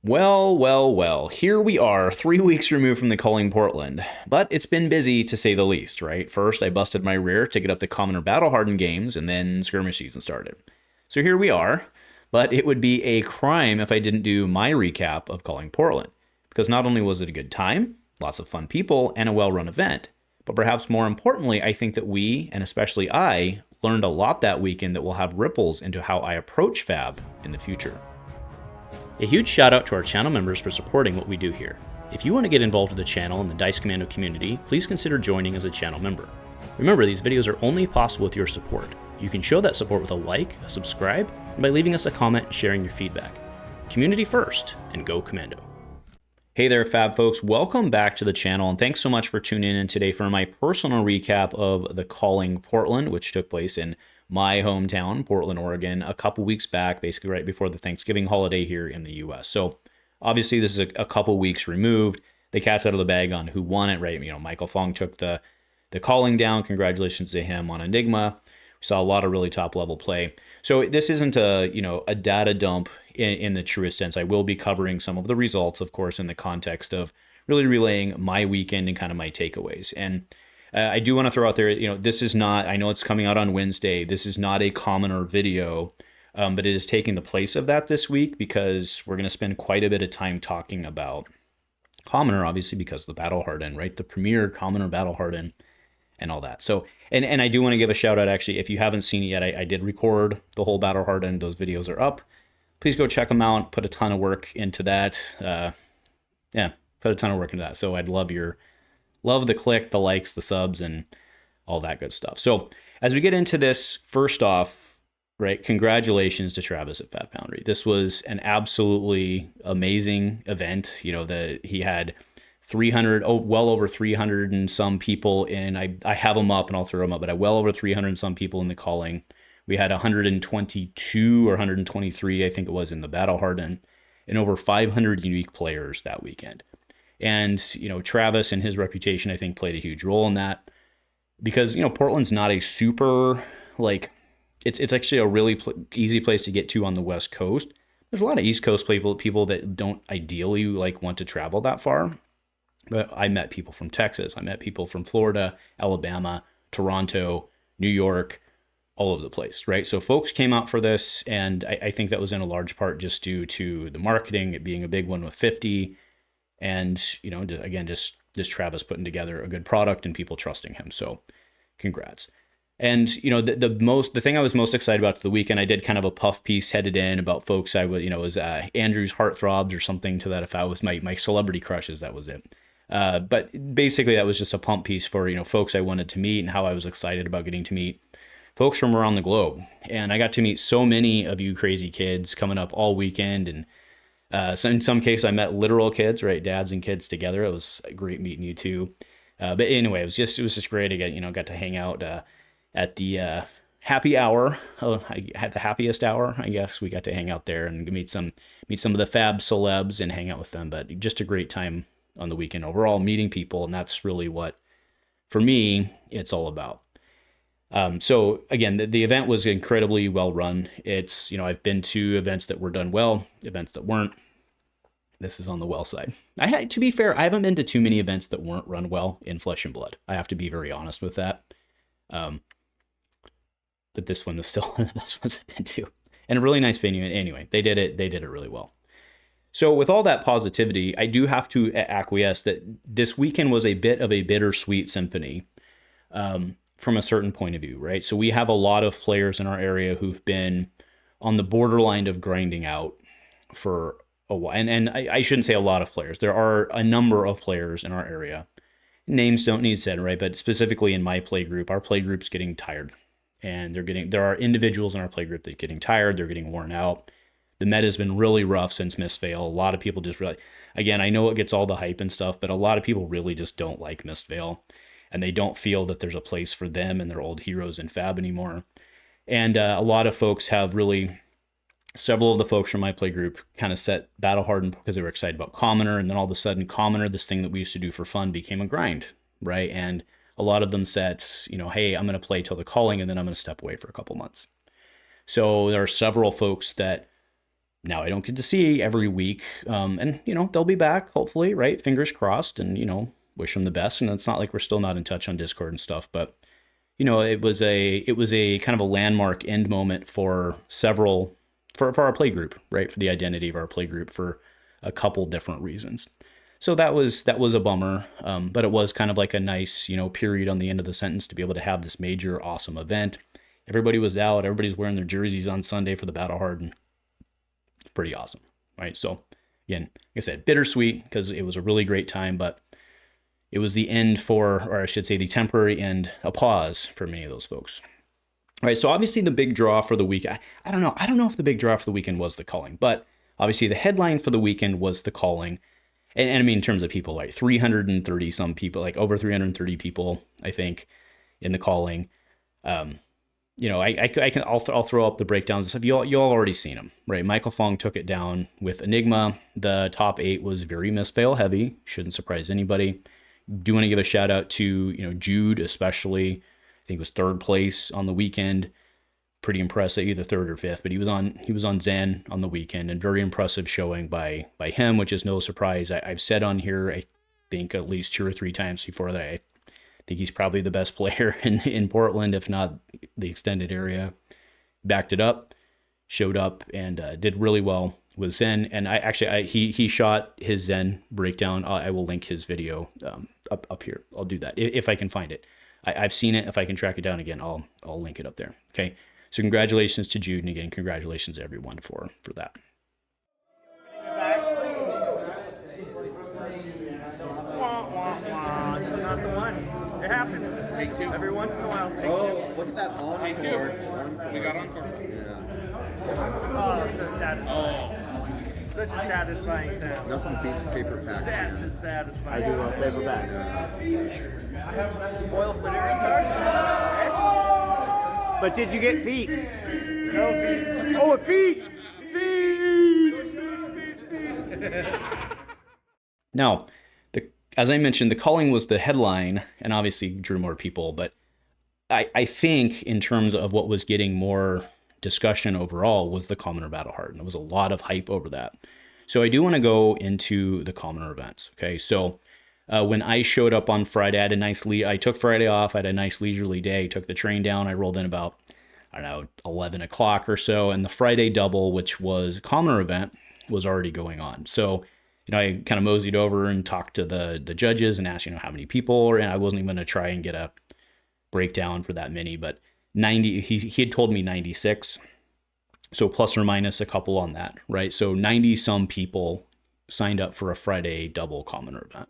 Well, here we are, 3 weeks removed from the calling Portland. But it's been busy to say the least, right? First, I busted my rear to get up the Commoner Battle Hardened games, and then skirmish season started. So here we are, but it would be a crime if I didn't do my recap of calling Portland. Because not only was it a good time, lots of fun people, and a well-run event, but perhaps more importantly, I think that we, and especially I, learned a lot that weekend that will have ripples into how I approach Fab in the future. A huge shout out to our channel members for supporting what we do here. If you want to get involved with the channel and the Dice Commando community, please consider joining as a channel member. Remember, these videos are only possible with your support. You can show that support with a like, a subscribe, and by leaving us a comment and sharing your feedback. Community first, and go Commando. Hey there, Fab folks. Welcome back to the channel, and thanks so much for tuning in today for my personal recap of the Calling Portland, which took place in my hometown, Portland, Oregon, a couple weeks back, basically right before the Thanksgiving holiday here in the US. So obviously this is a couple weeks removed. The cat's out of the bag on who won it, right? You know, Michael Fong took the calling down. Congratulations to him on Enigma. We saw a lot of really top level play. So this isn't a data dump in the truest sense. I will be covering some of the results, of course, in the context of really relaying my weekend and kind of my takeaways. And I do want to throw out there, this is not, I know it's coming out on Wednesday. This is not a commoner video, but it is taking the place of that this week because we're going to spend quite a bit of time talking about commoner, obviously, because the Battle Harden, right? The premier commoner Battle Harden and all that. So, and I do want to give a shout out, actually, if you haven't seen it yet, I did record the whole Battle Harden. Those videos are up. Please go check them out. Put a ton of work into that. Put a ton of work into that. So I'd love the click, the likes, the subs, and all that good stuff. So as we get into this, first off, right, congratulations to Travis at Fat Foundry. This was an absolutely amazing event. He had 300, well over 300 and some people in. I have them up and I'll throw them up, but well over 300 and some people in the calling. We had 122 or 123, I think it was, in the Battle Harden, and over 500 unique players that weekend. And, Travis and his reputation, I think, played a huge role in that because, Portland's not a super, it's actually a really easy place to get to on the West Coast. There's a lot of East Coast people that don't ideally want to travel that far. But I met people from Texas. I met people from Florida, Alabama, Toronto, New York, all over the place, right? So folks came out for this, and I think that was in a large part just due to the marketing, it being a big one with 50. And, again, just Travis putting together a good product and people trusting him. So congrats. And, the thing I was most excited about the weekend, I did kind of a puff piece headed in about folks I would, was Andrew's Heartthrobs or something to that. If I was my celebrity crushes, that was it. But basically that was just a pump piece for, folks I wanted to meet and how I was excited about getting to meet folks from around the globe. And I got to meet so many of you crazy kids coming up all weekend. And so in some cases, I met literal kids, right? Dads and kids together. It was great meeting you too. But anyway, it was just great to get, got to hang out at the happy hour. Oh, I had the happiest hour, I guess. We got to hang out there and meet some of the Fab celebs and hang out with them. But just a great time on the weekend overall, meeting people. And that's really what, for me, it's all about. So again, the event was incredibly well run. It's, I've been to events that were done well, events that weren't. This is on the well side. To be fair, I haven't been to too many events that weren't run well in Flesh and Blood. I have to be very honest with that. But this one was still one of the best ones I've been to, and a really nice venue. Anyway, they did it really well. So with all that positivity, I do have to acquiesce that this weekend was a bit of a bittersweet symphony. From a certain point of view, right? So we have a lot of players in our area who've been on the borderline of grinding out for a while. And I shouldn't say a lot of players. There are a number of players in our area. Names don't need said, right? But specifically in my play group, our play group's getting tired. And there are individuals in our play group that are getting tired. They're getting worn out. The meta's been really rough since Mistveil. A lot of people just really, again, I know it gets all the hype and stuff, but a lot of people really just don't like Mistveil. And they don't feel that there's a place for them and their old heroes in Fab anymore. And a lot of folks have really, several of the folks from my play group kind of set Battle Hardened because they were excited about Commoner. And then all of a sudden, Commoner, this thing that we used to do for fun, became a grind, right? And a lot of them set, hey, I'm going to play till the calling and then I'm going to step away for a couple months. So there are several folks that Now I don't get to see every week, and they'll be back hopefully, right? Fingers crossed, and wish them the best. And it's not like we're still not in touch on Discord and stuff, but it was a kind of a landmark end moment for our play group, right? For the identity of our play group for a couple different reasons. So that was a bummer, but it was kind of like a nice period on the end of the sentence to be able to have this major awesome event. Everybody was out. Everybody's wearing their jerseys on Sunday for the Battle Hardened. It's pretty awesome, right? So again, like I said, bittersweet because it was a really great time, but it was the end or I should say the temporary end, a pause for many of those folks. All right, so obviously the big draw for the week, I don't know if the big draw for the weekend was the calling, but obviously the headline for the weekend was the calling. And I mean, in terms of people, like 330 some people, like over 330 people, I think, in the calling. I'll throw up the breakdowns and stuff. You all already seen them, right? Michael Fong took it down with Enigma. The top 8 was very misfail heavy. Shouldn't surprise anybody. Do want to give a shout out to Jude, especially. I think it was 3rd place on the weekend. Pretty impressive, either 3rd or 5th, but he was on Zen on the weekend, and very impressive showing by him, which is no surprise. I've said on here, I think at least 2 or 3 times before that, I think he's probably the best player in Portland, if not the extended area. Backed it up, showed up, and did really well with Zen. And he shot his Zen breakdown. I will link his video up here. I'll do that if I can find it. I've seen it. If I can track it down again, I'll link it up there. Okay. So congratulations to Jude, and again, congratulations to everyone for that. Just not the one. It happens. Take 2. Every once in a while. Look at that encore. Take 2. We got encore. Yeah. Oh, so satisfying. Such a satisfying sound. Nothing beats paper packs. Just satisfying. I do love paperbacks. Foil flaring card? But did you get feet? No feet. Oh, a feet! Now, as I mentioned, the calling was the headline and obviously drew more people, but I think in terms of what was getting more discussion overall was the Commoner Battle Hardened. There was a lot of hype over that. So I do want to go into the Commoner events. Okay, so when I showed up on Friday, I took Friday off. I had a nice leisurely day. Took the train down. I rolled in about 11 o'clock or so, and the Friday double, which was a Commoner event, was already going on. So I kind of moseyed over and talked to the judges and asked how many people, and I wasn't even going to try and get a breakdown for that many, but 90. He had told me 96, so plus or minus a couple on that, right? So 90 some people signed up for a Friday double Commoner event.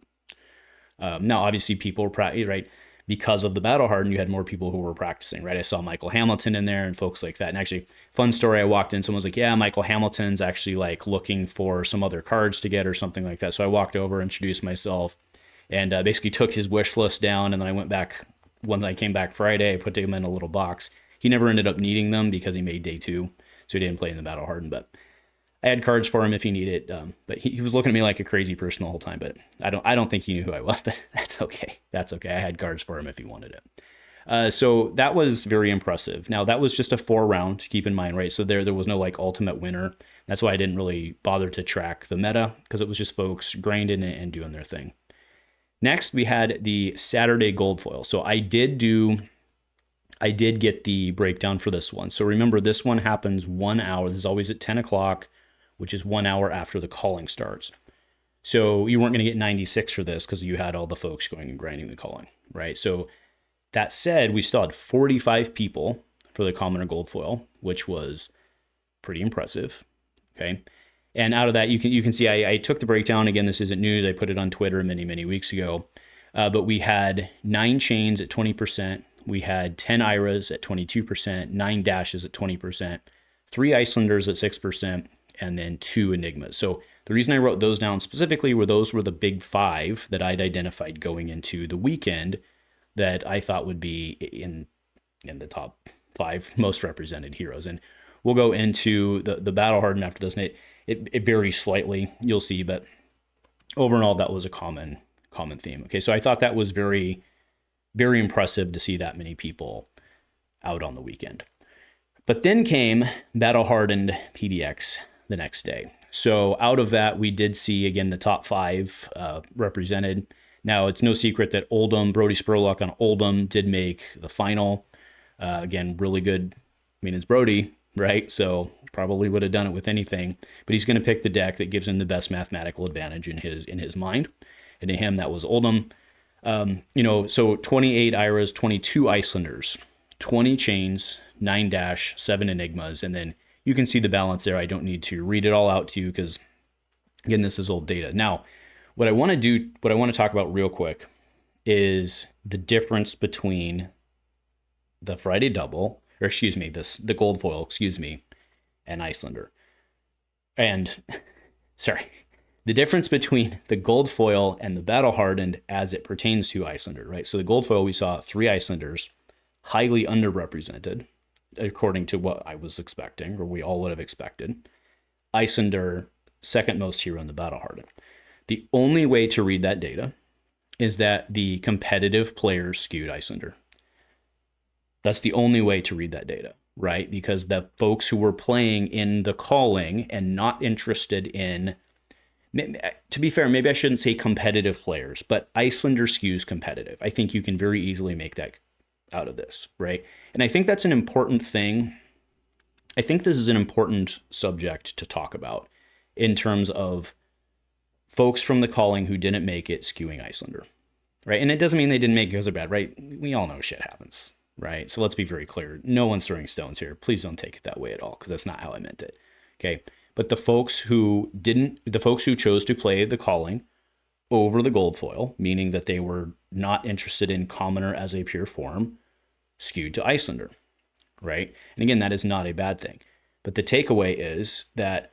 Now, obviously, people were right because of the Battle Hardened. You had more people who were practicing, right? I saw Michael Hamilton in there and folks like that. And actually, fun story. I walked in, someone was like, "Yeah, Michael Hamilton's actually like looking for some other cards to get or something like that." So I walked over, introduced myself, and basically took his wish list down. And then I went back. When I came back Friday, I put him in a little box. He never ended up needing them because he made day 2, so he didn't play in the Battle Hardened. But I had cards for him if he needed. But he was looking at me like a crazy person the whole time. But I don't think he knew who I was. But that's okay. That's okay. I had cards for him if he wanted it. So that was very impressive. Now that was just a 4-round. Keep in mind, right? So there was no like ultimate winner. That's why I didn't really bother to track the meta, because it was just folks grinding and doing their thing. Next, we had the Saturday gold foil. So I did get the breakdown for this one. So remember, this one happens 1 hour. This is always at 10 o'clock, which is 1 hour after the calling starts. So you weren't going to get 96 for this because you had all the folks going and grinding the calling, right? So that said, we still had 45 people for the Commoner gold foil, which was pretty impressive, okay? And out of that, you can see I took the breakdown. Again, this isn't news. I put it on Twitter many weeks ago. But we had 9 chains at 20%. We had 10 Iras at 22%, 9 dashes at 20%, 3 Icelanders at 6%, and then 2 Enigmas. So the reason I wrote those down specifically were those were the big 5 that I'd identified going into the weekend that I thought would be in the top 5 most represented heroes. And we'll go into the Battle Hardened after this, and it varies slightly, you'll see, but overall that was a common theme. Okay, so I thought that was very, very impressive to see that many people out on the weekend. But then came Battle Hardened PDX the next day. So out of that, we did see, again, the top 5 represented. Now, it's no secret that Oldhim, Brody Spurlock on Oldhim did make the final. Again, really good. I mean, it's Brody, right? So probably would have done it with anything. But he's going to pick the deck that gives him the best mathematical advantage in his mind. And to him, that was Oldhim. So 28 Iras, 22 Icelanders, 20 Chanes, 9 Dash, 7 Enigmas, and then you can see the balance there. I don't need to read it all out to you because, again, this is old data. Now, what I want to talk about real quick is the difference between the Friday double, or excuse me, the gold foil, and Icelander. And, sorry, the difference between the gold foil and the battle hardened as it pertains to Icelander, right? So the gold foil, we saw 3 Icelanders, highly underrepresented, according to what I was expecting, or we all would have expected. Icelander, second most hero in the battle hardened. The only way to read that data is that the competitive players skewed Icelander. That's the only way to read that data, right? Because the folks who were playing in the calling and not interested in, to be fair, maybe I shouldn't say competitive players, but Icelander skews competitive. I think you can very easily make that out of this, right? And I think that's an important thing. I think this is an important subject to talk about in terms of folks from the calling who didn't make it skewing Icelander, right? And it doesn't mean they didn't make it because they're bad, right? We all know shit happens, right? So let's be very clear. No one's throwing stones here. Please don't take it that way at all, because that's not how I meant it, okay? But the folks who chose to play the calling over the gold foil, meaning that they were not interested in commoner as a pure form, skewed to Icelander, right? And again, that is not a bad thing. But the takeaway is that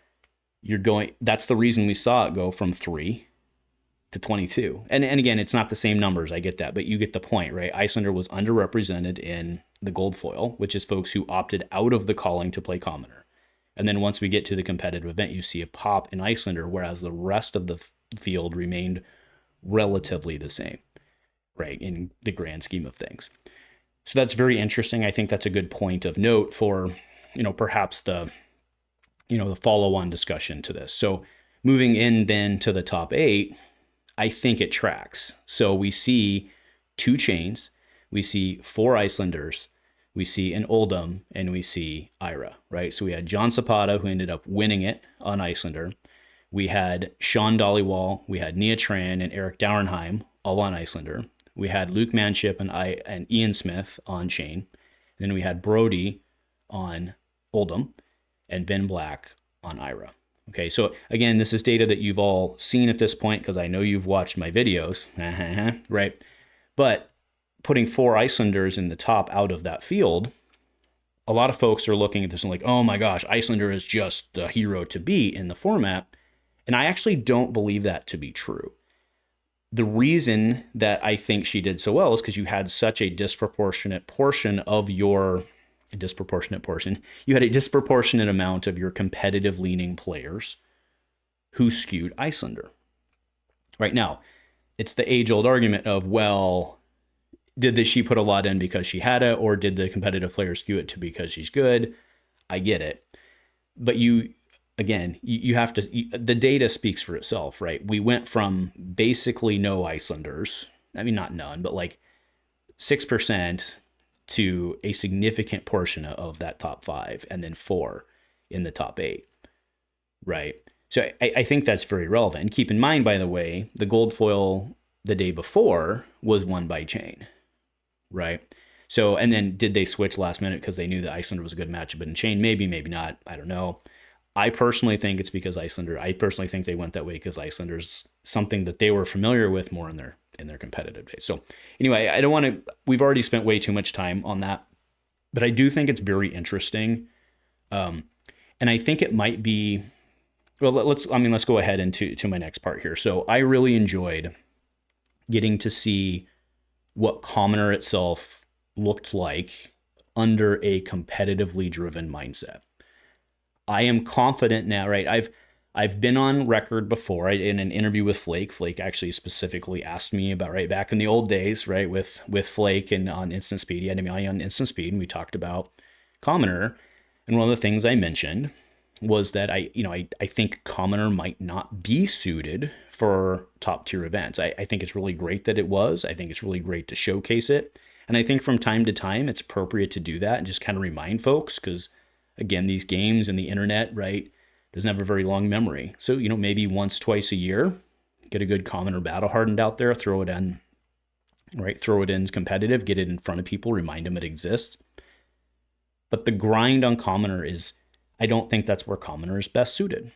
that's the reason we saw it go from 3 to 22. And again, it's not the same numbers, I get that, but you get the point, right? Icelander was underrepresented in the gold foil, which is folks who opted out of the calling to play commoner. And then once we get to the competitive event, you see a pop in Icelander, whereas the rest of the field remained relatively the same, right, in the grand scheme of things. So that's very interesting. I think that's a good point of note for, perhaps the follow-on discussion to this. So moving in then to the top 8, I think it tracks. So we see 2 Chanes, we see 4 Icelanders, we see an Oldhim, and we see Ira, right? So we had John Zapata, who ended up winning it on Icelander. We had Sean Dollywall, we had Nia Tran and Eric Dauernheim, all on Icelander. We had Luke Manship and Ian Smith on Chane. Then we had Brody on Oldhim and Ben Black on Ira. Okay, so again, this is data that you've all seen at this point because I know you've watched my videos, right? But putting 4 Icelanders in the top out of that field, a lot of folks are looking at this and like, oh my gosh, Icelander is just the hero to beat in the format. And I actually don't believe that to be true. The reason that I think she did so well is because you had such a disproportionate portion, you had a disproportionate amount of your competitive leaning players who skewed Icelander. Right now, it's the age-old argument of, well, did she put a lot in because she had it, or did the competitive player skew it to because she's good? I get it. But you have to, the data speaks for itself, right? We went from basically no Icelanders, I mean, not none, but like 6% to a significant portion of that top 5, and then 4 in the top 8, right? So I think that's very relevant. And keep in mind, by the way, the gold foil the day before was won by Chane, right? So, and then did they switch last minute because they knew that Icelander was a good matchup? But in Chane, maybe not. I don't know. I personally think it's because I personally think they went that way because Icelander's something that they were familiar with more in their competitive days. So anyway, I don't want to, we've already spent way too much time on that, but I do think it's very interesting. And I think it might be, well, let's go ahead into my next part here. So I really enjoyed getting to see what Commoner itself looked like under a competitively driven mindset. I am confident now, right? I've been on record before in an interview with Flake. Flake actually specifically asked me about, right, back in the old days, right, with Flake and on Instant Speed. He had me on Instant Speed, and we talked about Commoner. And one of the things I mentioned was that I think Commoner might not be suited for top tier events. I think it's really great that it was. I think it's really great to showcase it. And I think from time to time, it's appropriate to do that and just kind of remind folks, because again, these games and the internet, right, doesn't have a very long memory. So, maybe once, twice a year, get a good Commoner battle hardened out there, throw it in, right? Throw it in competitive, get it in front of people, remind them it exists. But the grind on Commoner I don't think that's where Commoner is best suited.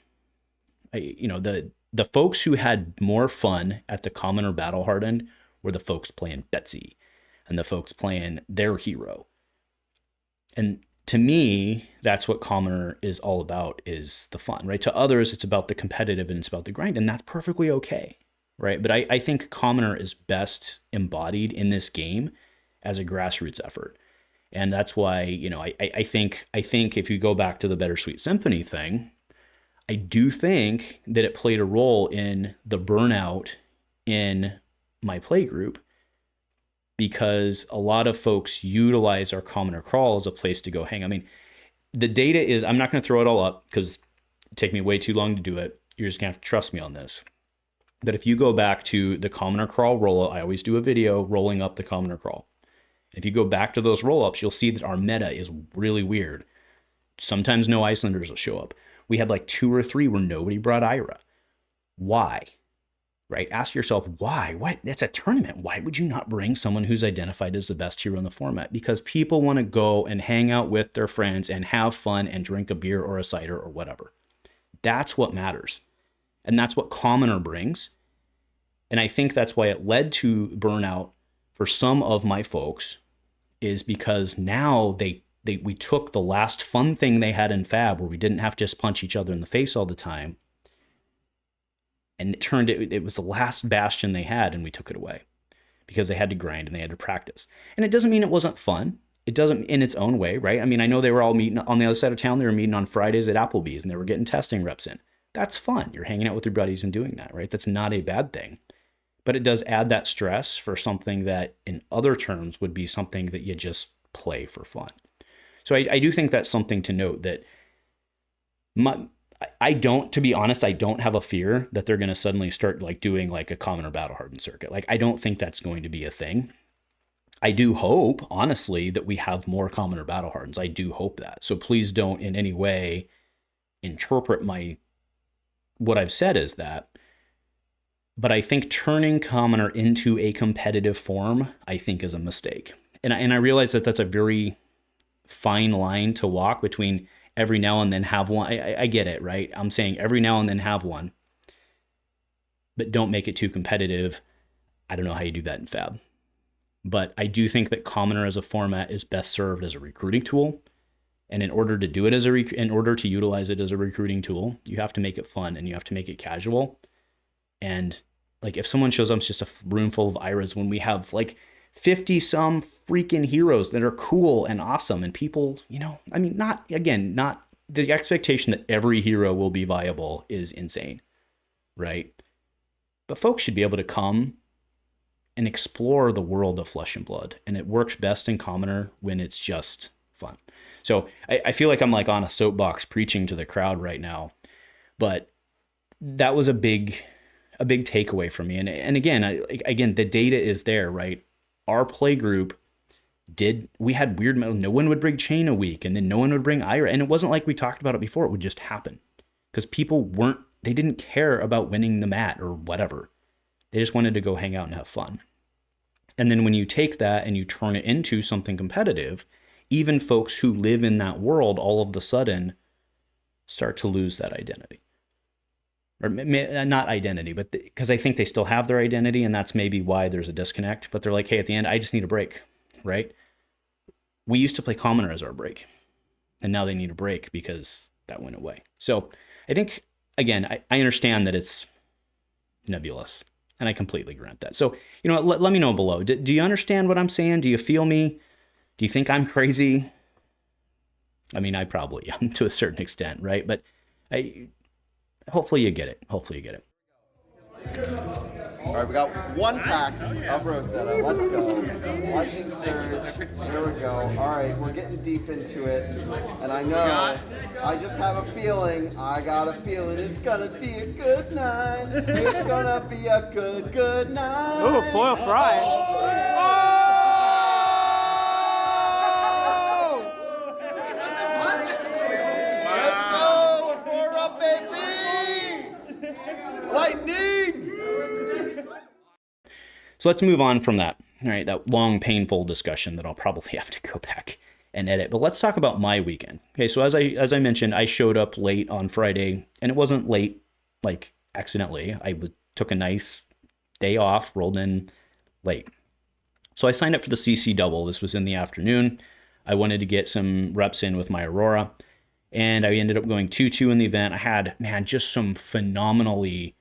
The folks who had more fun at the Commoner battle hardened were the folks playing Betsy and the folks playing their hero. And to me, that's what Commoner is all about, is the fun, right? To others, it's about the competitive and it's about the grind, and that's perfectly okay, right? But I think Commoner is best embodied in this game as a grassroots effort. And that's why, I think if you go back to the Bittersweet Symphony thing, I do think that it played a role in the burnout in my play group, because a lot of folks utilize our Commoner crawl as a place to go hang. I mean, the data is, I'm not going to throw it all up because it'd take me way too long to do it. You're just going to have to trust me on this. But if you go back to the Commoner crawl roll, I always do a video rolling up the Commoner crawl. If you go back to those roll-ups, you'll see that our meta is really weird. Sometimes no Icelanders will show up. We had like 2 or 3 where nobody brought Ira. Why? Right? Ask yourself, why? What? That's a tournament. Why would you not bring someone who's identified as the best hero in the format? Because people want to go and hang out with their friends and have fun and drink a beer or a cider or whatever. That's what matters. And that's what Commoner brings. And I think that's why it led to burnout for some of my folks, is because now we took the last fun thing they had in Fab, where we didn't have to just punch each other in the face all the time, and it was the last bastion they had, and we took it away because they had to grind and they had to practice. And it doesn't mean it wasn't fun. It doesn't in its own way, right? I mean, I know they were all meeting on the other side of town. They were meeting on Fridays at Applebee's and they were getting testing reps in. That's fun. You're hanging out with your buddies and doing that, right? That's not a bad thing. But it does add that stress for something that in other terms would be something that you just play for fun. So I do think that's something to note, that to be honest, I don't have a fear that they're going to suddenly start like doing like a Commoner battle hardened circuit. Like, I don't think that's going to be a thing. I do hope, honestly, that we have more Commoner battle hardens. I do hope that. So please don't in any way interpret what I've said as that. But I think turning Commoner into a competitive form, I think, is a mistake. And I realize that that's a very fine line to walk between every now and then have one. I get it, right? I'm saying every now and then have one, but don't make it too competitive. I don't know how you do that in Fab. But I do think that Commoner as a format is best served as a recruiting tool. And in order to do it in order to utilize it as a recruiting tool, you have to make it fun and you have to make it casual. And like, if someone shows up, it's just a room full of Iras when we have like 50 some freaking heroes that are cool and awesome, and people, I mean, not the expectation that every hero will be viable is insane, right? But folks should be able to come and explore the world of Flesh and Blood, and it works best in Commoner when it's just fun. So I feel like I'm like on a soapbox preaching to the crowd right now, but that was a big takeaway for me. And again, the data is there, right? Our play group we had weird, no one would bring Chane a week, and then no one would bring Ira. And it wasn't like we talked about it before. It would just happen because people they didn't care about winning the mat or whatever. They just wanted to go hang out and have fun. And then when you take that and you turn it into something competitive, even folks who live in that world all of a sudden start to lose that identity. Or not identity, but because I think they still have their identity, and that's maybe why there's a disconnect. But they're like, hey, at the end, I just need a break, right? We used to play Commoner as our break, and now they need a break because that went away. So I think, again, I understand that it's nebulous, and I completely grant that. So, let me know below. Do you understand what I'm saying? Do you feel me? Do you think I'm crazy? I mean, I probably am to a certain extent, right? But hopefully you get it. All right, we got one pack of Rosetta. Let's go. Lightning Surge. Here we go. All right, we're getting deep into it. And I know, I just have a feeling, I got a feeling it's going to be a good night. It's going to be a good night. Ooh, foil fry. Let's go, Aurora, baby! Lightning! So let's move on from that, all right, that long, painful discussion that I'll probably have to go back and edit. But let's talk about my weekend. Okay, so as I mentioned, I showed up late on Friday, and it wasn't late, like, accidentally. Took a nice day off, rolled in late. So I signed up for the CC double. This was in the afternoon. I wanted to get some reps in with my Aurora, and I ended up going 2-2 in the event. I had, man, just some phenomenally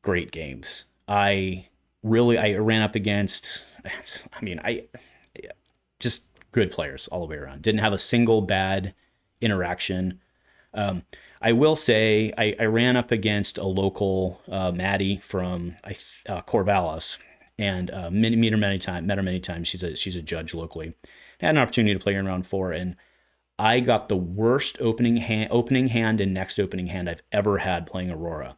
great games. I ran up against, just good players all the way around. Didn't have a single bad interaction. I will say I ran up against a local Maddie from Corvallis, and met her many times. She's a judge locally. I had an opportunity to play her in round 4, and I got the worst opening hand and next opening hand I've ever had playing Aurora.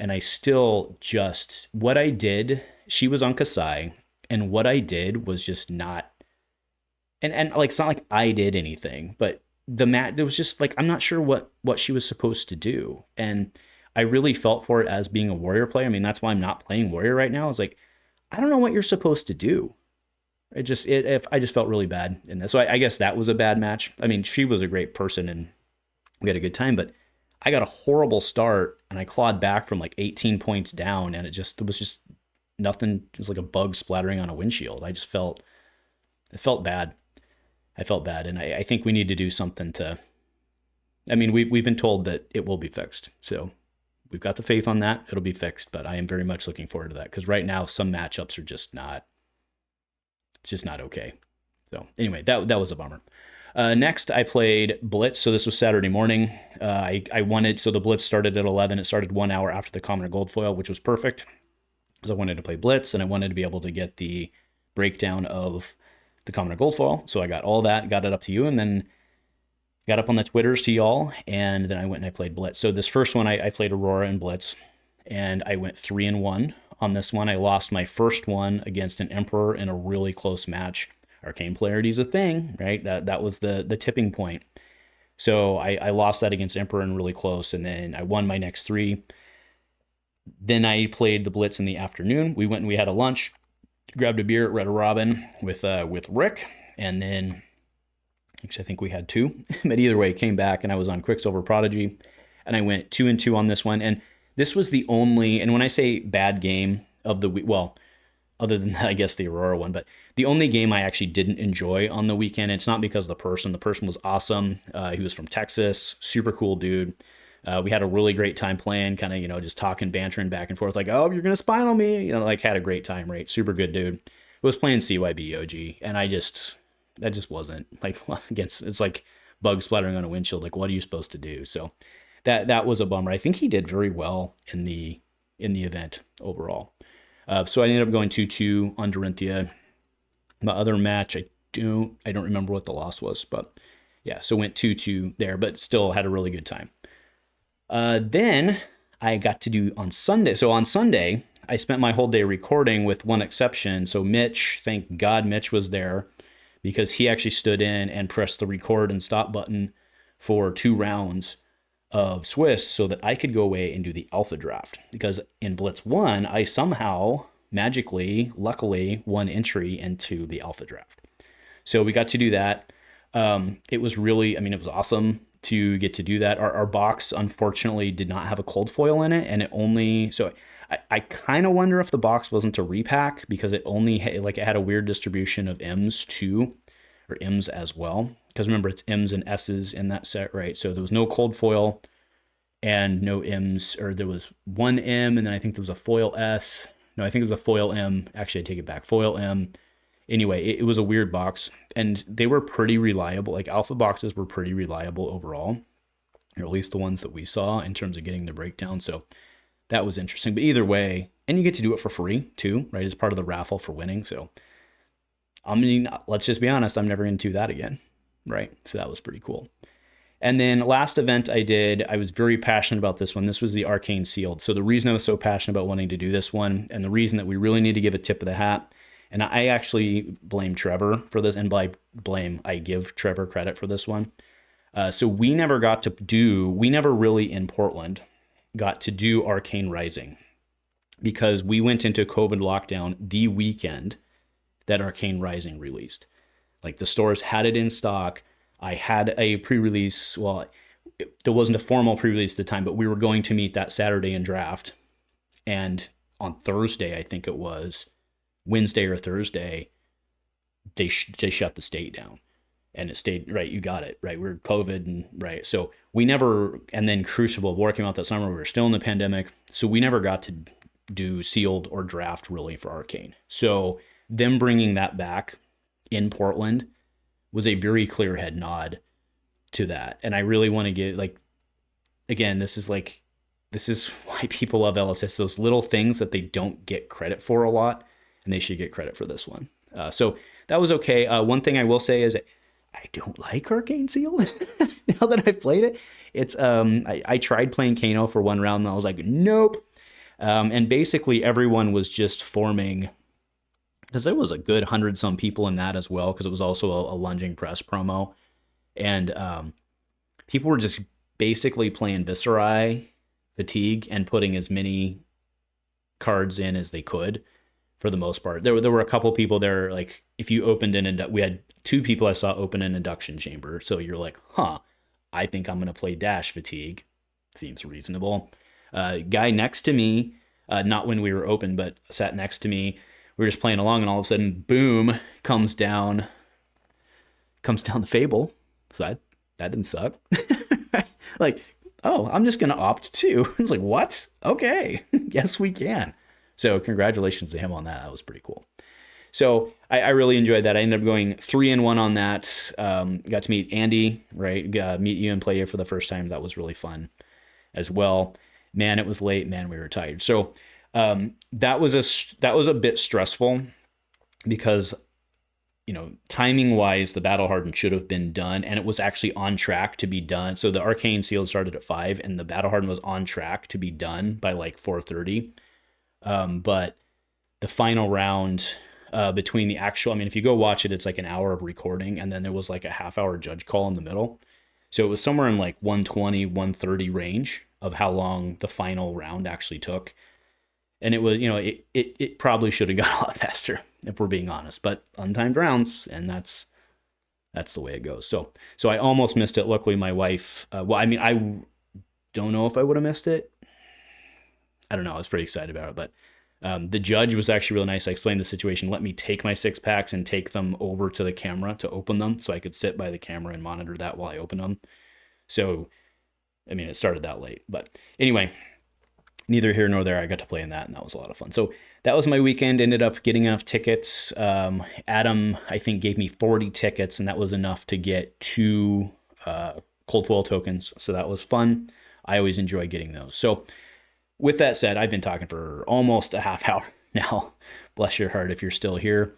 And I still just, what I did, she was on Kassai, and what I did was just not, and like, it's not like I did anything, but there was just like, I'm not sure what she was supposed to do. And I really felt for it as being a warrior player. I mean, that's why I'm not playing warrior right now. It's like, I don't know what you're supposed to do. I just felt really bad in this. So I guess that was a bad match. I mean, she was a great person and we had a good time, but I got a horrible start and I clawed back from like 18 points down, and it was just nothing. It was like a bug splattering on a windshield. It felt bad. I felt bad. And I think we need to do something we've been told that it will be fixed. So we've got the faith on that. It'll be fixed, but I am very much looking forward to that, because right now some matchups are just not, it's just not okay. So anyway, that was a bummer. Next, I played Blitz. So this was Saturday morning. So the Blitz started at 11. It started 1 hour after the Commoner Gold Foil, which was perfect, because I wanted to play Blitz and I wanted to be able to get the breakdown of the Commoner Gold Foil. So I got all that, got it up to you, and then got up on the Twitters to y'all, and then I went and I played Blitz. So this first one, I played Aurora and Blitz, and I went 3-1 on this one. I lost my first one against an Emperor in a really close match. Arcane polarity is a thing, right? That was the tipping point. So I lost that against Emperor and really close, and then I won my next 3. Then I played the Blitz in the afternoon. We went and we had a lunch, grabbed a beer at Red Robin with Rick, and then actually I think we had 2. But either way, came back and I was on Quicksilver Prodigy, and I went 2-2 on this one. And this was the only, and when I say bad game of the week, well, other than that, I guess the Aurora one, but the only game I actually didn't enjoy on the weekend, it's not because of the person. The person was awesome. He was from Texas, super cool dude. We had a really great time playing, kind of, just talking, bantering back and forth, like, oh, you're going to spinal me, had a great time, right? Super good dude. It was playing CYB OG, and that just wasn't, against, it's like bugs splattering on a windshield, like, what are you supposed to do? So that was a bummer. I think he did very well in the event overall. So I ended up going 2-2 on Dorinthea. My other match, I don't remember what the loss was, but yeah, so went 2-2 there, but still had a really good time. Then I got to do on Sunday. So on Sunday, I spent my whole day recording with one exception. So Mitch, thank God Mitch was there, because he actually stood in and pressed the record and stop button for 2 rounds of Swiss so that I could go away and do the alpha draft, because in Blitz 1, I somehow magically, luckily, won entry into the alpha draft. So we got to do that. It was really, it was awesome to get to do that. Our box, unfortunately, did not have a cold foil in it, and it only, so I kind of wonder if the box wasn't a repack, because it only had, it had a weird distribution of M's too, or M's as well. Because remember, it's M's and S's in that set, right? So there was no cold foil and no M's, or there was 1 M, and then I think there was a foil S. No, I think it was a foil M. Actually, I take it back. Foil M. Anyway, it was a weird box, and they were pretty reliable. Alpha boxes were pretty reliable overall, or at least the ones that we saw in terms of getting the breakdown. So that was interesting. But either way, And you get to do it for free too, right? As part of the raffle for winning. So I mean, let's just be honest, I'm never going to do that again, right? So that was pretty cool. And then last event I did, I was very passionate about this one. This was the Arcane Sealed. So the reason I was so passionate about wanting to do this one, and the reason that we really need to give a tip of the hat, and I actually blame Trevor for this, and by blame, I give Trevor credit for this one. So we never really in Portland got to do Arcane Rising because we went into COVID lockdown the weekend that Arcane Rising released. Like the stores had it in stock. I had a pre-release. Well, there wasn't a formal pre-release at the time, but we were going to meet that Saturday in draft. And on Thursday, I think it was Wednesday or Thursday, they shut the state down. And it stayed, right, you got it, right? We're COVID, and right. So we never, and then Crucible, War came out that summer, we were still in the pandemic. So we never got to do sealed or draft really for Arcane. So them bringing that back in Portland was a very clear head nod to that. And I really want to get, like, again, this is why people love LSS, those little things that they don't get credit for a lot, and they should get credit for this one. So that was okay. One thing I will say is I don't like Arcane Sealed now that I've played it. It's I tried playing Kano for one round and I was like, nope. And basically everyone was just forming, because there was a good 100-some people in that as well, because it was also a lunging press promo. And people were just basically playing Viscerai, Fatigue, and putting as many cards in as they could for the most part. There were a couple people there, like if you opened we had 2 people I saw open an induction chamber. So you're like, I think I'm going to play Dash Fatigue. Seems reasonable. Guy next to me, not when we were open, but sat next to me. We were just playing along, and all of a sudden, boom, comes down the Fable. So that didn't suck. Like, oh, I'm just going to opt too. It's like, what? Okay. Yes, we can. So congratulations to him on that. That was pretty cool. So I really enjoyed that. I ended up going 3-1 on that. Got to meet Andy, right? Meet you and play you for the first time. That was really fun as well. Man, it was late. Man, we were tired. So that was a bit stressful because, timing wise, the Battle Hardened should have been done, and it was actually on track to be done. So the Arcane Sealed started at 5, and the Battle Hardened was on track to be done by like 4:30. But the final round between the actual, if you go watch it, it's like an hour of recording, and then there was like a half-hour judge call in the middle. So it was somewhere in like 120, 130 range of how long the final round actually took. And it was, it probably should have got a lot faster, if we're being honest, but untimed rounds, and that's the way it goes. So I almost missed it. Luckily, my wife, I don't know if I would have missed it. I don't know. I was pretty excited about it, but the judge was actually really nice. I explained the situation, let me take my 6-packs and take them over to the camera to open them, so I could sit by the camera and monitor that while I open them. So, it started that late, but anyway, neither here nor there. I got to play in that, and that was a lot of fun. So that was my weekend. Ended up getting enough tickets. Adam, I think, gave me 40 tickets, and that was enough to get 2 cold foil tokens. So that was fun. I always enjoy getting those. So with that said, I've been talking for almost a half hour now. Bless your heart if you're still here.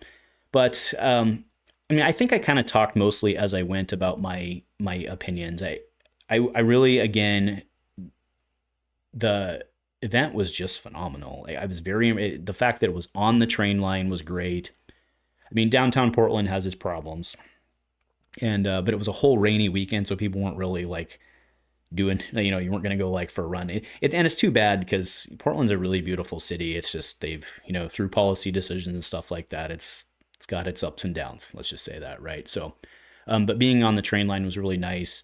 But I think I kind of talked mostly as I went about my opinions. I really, again, the event was just phenomenal. I was the fact that it was on the train line was great. Downtown Portland has its problems, and but it was a whole rainy weekend, so people weren't really like doing, you weren't going to go like for a run. And it's too bad because Portland's a really beautiful city. It's just they've, through policy decisions and stuff like that, it's got its ups and downs. Let's just say that, right? So, but being on the train line was really nice.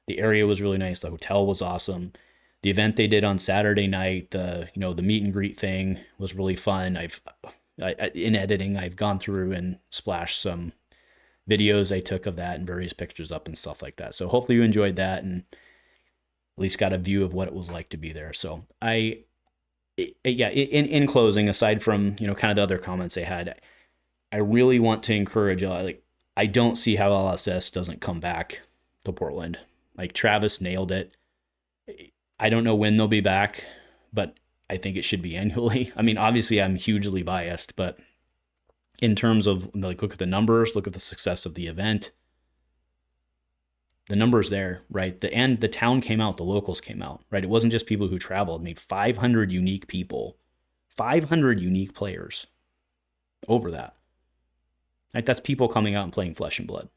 The area was really nice. The hotel was awesome. The event they did on Saturday night, the meet and greet thing was really fun. In editing, I've gone through and splashed some videos I took of that and various pictures up and stuff like that. So hopefully you enjoyed that and at least got a view of what it was like to be there. So in closing, aside from, kind of the other comments I had, I really want to encourage, I don't see how LSS doesn't come back to Portland. Like Travis nailed it. I don't know when they'll be back, but I think it should be annually. I mean, obviously I'm hugely biased, but in terms of like, look at the numbers, look at the success of the event. The numbers there, right? The town came out, the locals came out, right? It wasn't just people who traveled. Made 500 unique people, 500 unique players over that. Right? That's people coming out and playing Flesh and Blood.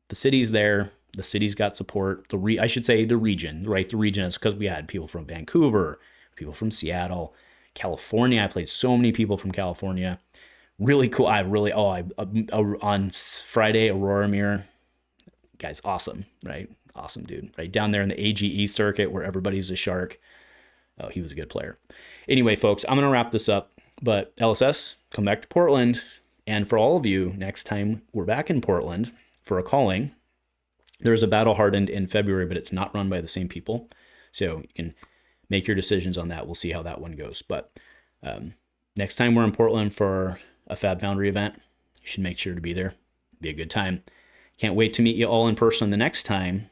The city's there. The city's got support. I should say the region, right? The region is because we had people from Vancouver, people from Seattle, California. I played so many people from California. Really cool. On Friday, Aurora Mirror. Guy's awesome, right? Awesome dude. Right down there in the AGE circuit where everybody's a shark. Oh, he was a good player. Anyway, folks, I'm going to wrap this up. But LSS, come back to Portland. And for all of you, next time we're back in Portland for a calling, there's a Battle Hardened in February, but it's not run by the same people. So you can make your decisions on that. We'll see how that one goes. But next time we're in Portland for a Fab Foundry event, you should make sure to be there. It'll be a good time. Can't wait to meet you all in person the next time.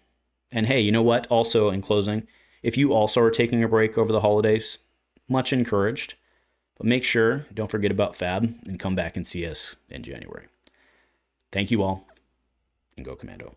And hey, you know what? Also, in closing, if you also are taking a break over the holidays, much encouraged. But make sure, don't forget about Fab, and come back and see us in January. Thank you all, and go Commando.